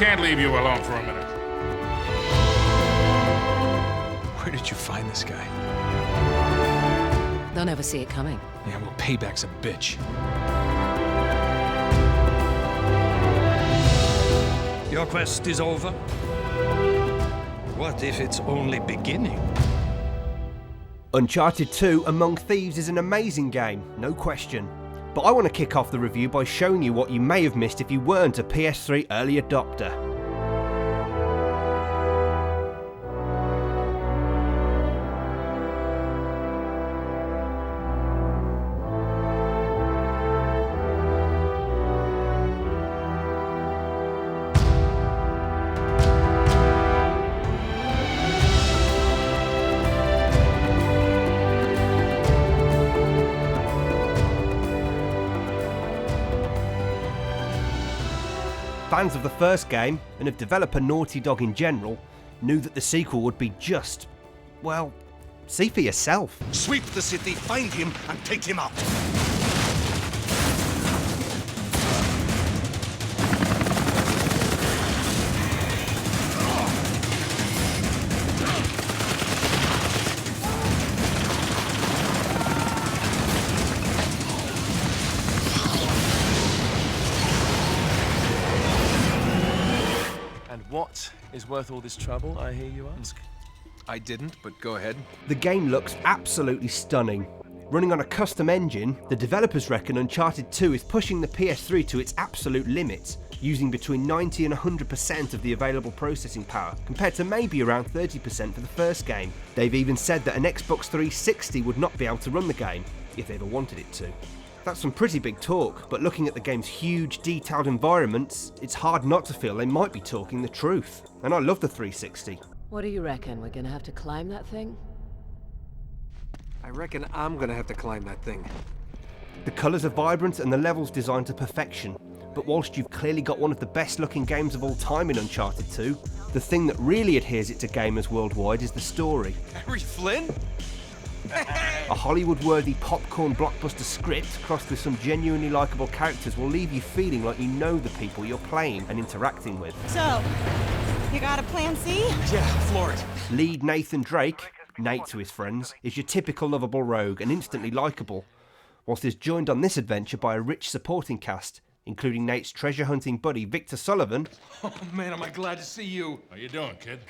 can't leave you alone for a minute. Where did you find this guy? They'll never see it coming. Yeah, well, payback's a bitch. Your quest is over? What if it's only beginning? Uncharted 2 Among Thieves is an amazing game, no question. But I want to kick off the review by showing you what you may have missed if you weren't a PS3 early adopter. Fans of the first game, and of developer Naughty Dog in general, knew that the sequel would be just, well, see for yourself. Sweep the city, find him, and take him out. What is worth all this trouble, I hear you ask? I didn't, but go ahead. The game looks absolutely stunning. Running on a custom engine, the developers reckon Uncharted 2 is pushing the PS3 to its absolute limits, using between 90 and 100% of the available processing power, compared to maybe around 30% for the first game. They've even said that an Xbox 360 would not be able to run the game, if they ever wanted it to. That's some pretty big talk, but looking at the game's huge, detailed environments, it's hard not to feel they might be talking the truth. And I love the 360. What do you reckon? We're gonna have to climb that thing? I reckon I'm gonna have to climb that thing. The colours are vibrant and the levels designed to perfection, but whilst you've clearly got one of the best looking games of all time in Uncharted 2, the thing that really adheres it to gamers worldwide is the story. Harry Flynn? A Hollywood-worthy popcorn blockbuster script crossed with some genuinely likeable characters will leave you feeling like you know the people you're playing and interacting with. So, you got a plan C? Yeah, floor it. Lead Nathan Drake, Nate to his friends, is your typical lovable rogue and instantly likeable, whilst he's joined on this adventure by a rich supporting cast, including Nate's treasure hunting buddy Victor Sullivan. Oh man, am I glad to see you. How you doing, kid?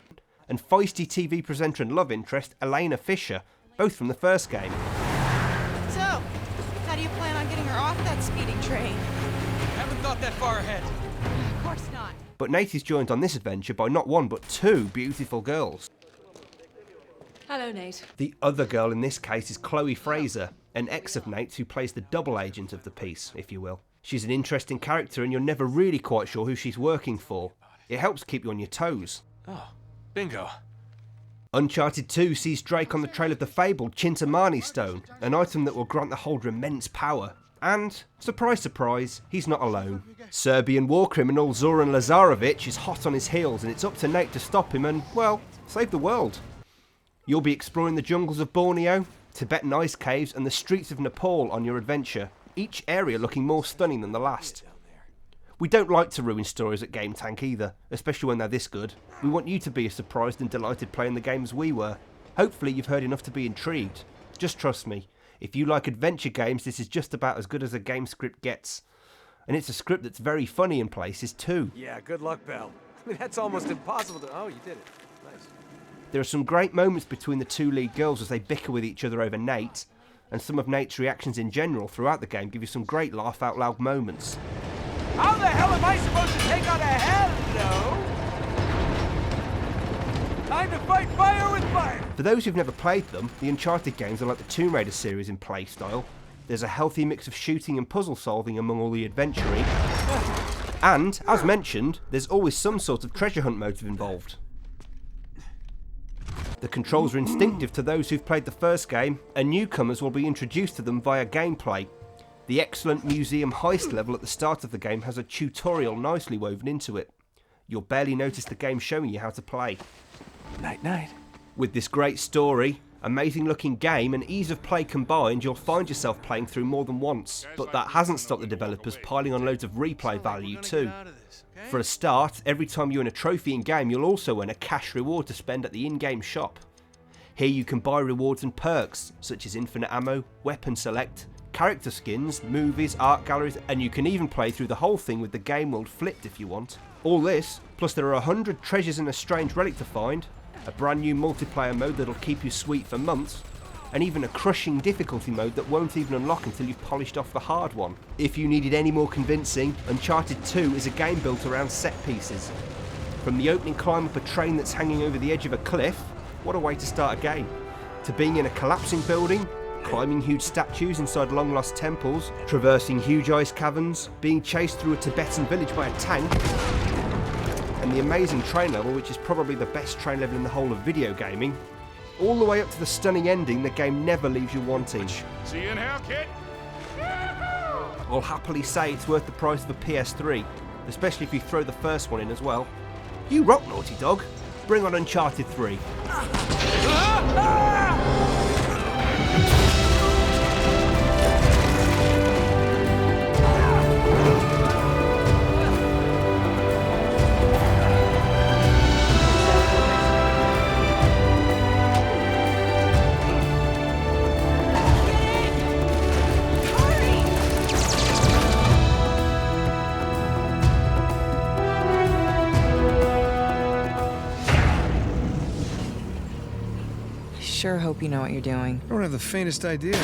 And feisty TV presenter and love interest Elena Fisher, both from the first game. So, how do you plan on getting her off that speeding train? Haven't thought that far ahead. Of course not. But Nate is joined on this adventure by not one but two beautiful girls. Hello, Nate. The other girl in this case is Chloe Fraser, an ex of Nate's who plays the double agent of the piece, if you will. She's an interesting character and you're never really quite sure who she's working for. It helps keep you on your toes. Oh, bingo. Uncharted 2 sees Drake on the trail of the fabled Chintamani Stone, an item that will grant the holder immense power. And, surprise surprise, he's not alone. Serbian war criminal Zoran Lazarevic is hot on his heels and it's up to Nate to stop him and, well, save the world. You'll be exploring the jungles of Borneo, Tibetan ice caves and the streets of Nepal on your adventure, each area looking more stunning than the last. We don't like to ruin stories at GameTank either, especially when they're this good. We want you to be as surprised and delighted playing the game as we were. Hopefully you've heard enough to be intrigued. Just trust me, if you like adventure games, this is just about as good as a game script gets. And it's a script that's very funny in places too. Yeah, good luck, Belle. I mean, that's almost impossible to... Oh, you did it. Nice. There are some great moments between the two lead girls as they bicker with each other over Nate, and some of Nate's reactions in general throughout the game give you some great laugh out loud moments. How the hell am I supposed to take on a hello? Time to fight fire with fire! For those who've never played them, the Uncharted games are like the Tomb Raider series in playstyle. There's a healthy mix of shooting and puzzle solving among all the adventuring. And, as mentioned, there's always some sort of treasure hunt motive involved. The controls are instinctive to those who've played the first game, and newcomers will be introduced to them via gameplay. The excellent museum heist level at the start of the game has a tutorial nicely woven into it. You'll barely notice the game showing you how to play. Night night. With this great story, amazing looking game and ease of play combined, you'll find yourself playing through more than once. But that hasn't stopped the developers piling on loads of replay value too. For a start, every time you earn a trophy in game, you'll also earn a cash reward to spend at the in-game shop. Here you can buy rewards and perks, such as infinite ammo, weapon select, character skins, movies, art galleries, and you can even play through the whole thing with the game world flipped if you want. All this, plus there are 100 treasures and a strange relic to find, a brand new multiplayer mode that'll keep you sweet for months, and even a crushing difficulty mode that won't even unlock until you've polished off the hard one. If you needed any more convincing, Uncharted 2 is a game built around set pieces. From the opening climb up a train that's hanging over the edge of a cliff, what a way to start a game, to being in a collapsing building, climbing huge statues inside long-lost temples, traversing huge ice caverns, being chased through a Tibetan village by a tank, and the amazing train level, which is probably the best train level in the whole of video gaming, all the way up to the stunning ending the game never leaves you wanting. See you in hell, kid. I'll happily say it's worth the price of a PS3, especially if you throw the first one in as well. You rock, Naughty Dog. Bring on Uncharted 3. Sure hope you know what you're doing. I don't have the faintest idea.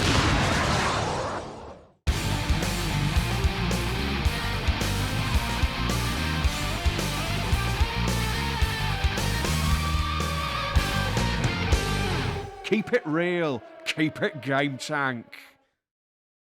Keep it real. Keep it GameTank.